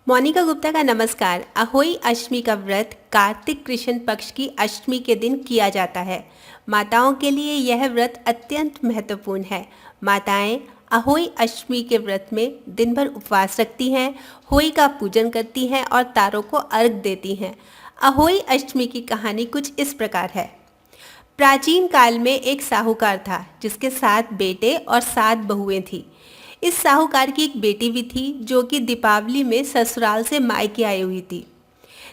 मोनिका गुप्ता का नमस्कार। अहोई अष्टमी का व्रत कार्तिक कृष्ण पक्ष की अष्टमी के दिन किया जाता है। माताओं के लिए यह व्रत अत्यंत महत्वपूर्ण है। माताएं अहोई अष्टमी के व्रत में दिन भर उपवास रखती हैं, होई का पूजन करती हैं और तारों को अर्घ देती हैं। अहोई अष्टमी की कहानी कुछ इस प्रकार है। प्राचीन काल में एक साहूकार था जिसके 7 बेटे और 7 बहुएं थी। इस साहूकार की एक बेटी भी थी जो कि दीपावली में ससुराल से मायके आई हुई थी।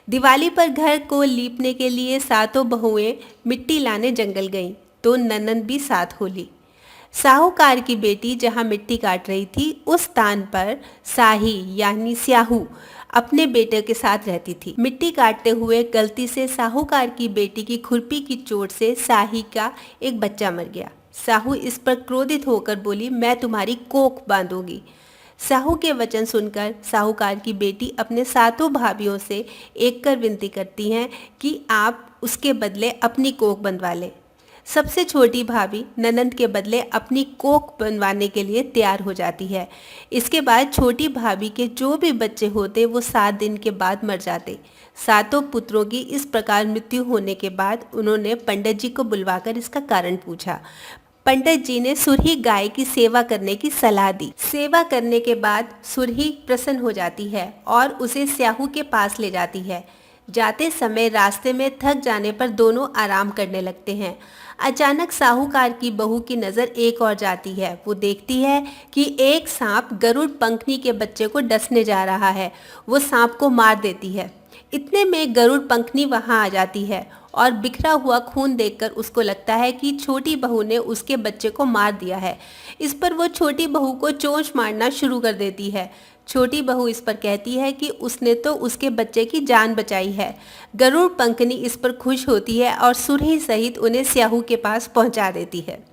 दिवाली पर घर को लीपने के लिए सातों बहुएं मिट्टी लाने जंगल गईं, तो ननंद भी साथ हो ली। साहूकार की बेटी जहां मिट्टी काट रही थी उस स्थान पर साही यानी स्याहू अपने बेटे के साथ रहती थी। मिट्टी काटते हुए गलती से साहूकार की बेटी की खुरपी की चोट से साही का एक बच्चा मर गया। साहू इस पर क्रोधित होकर बोली, मैं तुम्हारी कोख बांधूंगी। साहू के वचन सुनकर साहूकार की बेटी अपने सातों भाभियों से एक कर विनती करती हैं कि आप उसके बदले अपनी कोख बंधवा लें। सबसे छोटी भाभी ननंद के बदले अपनी कोख बनवाने के लिए तैयार हो जाती है। इसके बाद छोटी भाभी के जो भी बच्चे होते वो 7 दिन के बाद मर जाते। सातों पुत्रों की इस प्रकार मृत्यु होने के बाद उन्होंने पंडित जी को बुलवाकर इसका कारण पूछा। पंडित जी ने सुरही गाय की सेवा करने की सलाह दी। सेवा करने के बाद सुरही प्रसन्न हो जाती है और उसे स्याहू के पास ले जाती है। जाते समय रास्ते में थक जाने पर दोनों आराम करने लगते हैं। अचानक साहूकार की बहू की नज़र एक और जाती है। वो देखती है कि एक सांप गरुड़ पंखनी के बच्चे को डसने जा रहा है। वो सांप को मार देती है। इतने में गरुड़ पंखनी वहां आ जाती है और बिखरा हुआ खून देखकर उसको लगता है कि छोटी बहू ने उसके बच्चे को मार दिया है। इस पर वो छोटी बहू को चोंच मारना शुरू कर देती है। छोटी बहू इस पर कहती है कि उसने तो उसके बच्चे की जान बचाई है। गरुड़ पंखनी इस पर खुश होती है और सुरही सहित उन्हें स्याहू के पास पहुंचा देती है।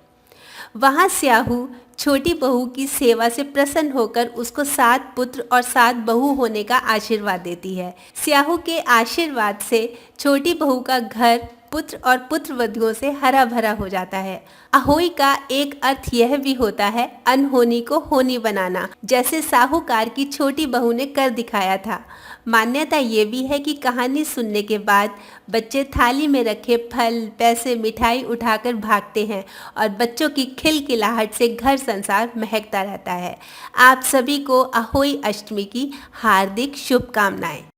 वहां स्याहू छोटी बहू की सेवा से प्रसन्न होकर उसको 7 पुत्र और 7 बहू होने का आशीर्वाद देती है। स्याहू के आशीर्वाद से छोटी बहू का घर पुत्र और पुत्रवधुओं से हरा भरा हो जाता है। अहोई का एक अर्थ यह भी होता है अनहोनी को होनी बनाना, जैसे साहूकार की छोटी बहू ने कर दिखाया था। मान्यता ये भी है कि कहानी सुनने के बाद बच्चे थाली में रखे फल, पैसे, मिठाई उठाकर भागते हैं और बच्चों की खिलखिलाहट से घर संसार महकता रहता है। आप सभी को अहोई अष्टमी की हार्दिक शुभकामनाएं।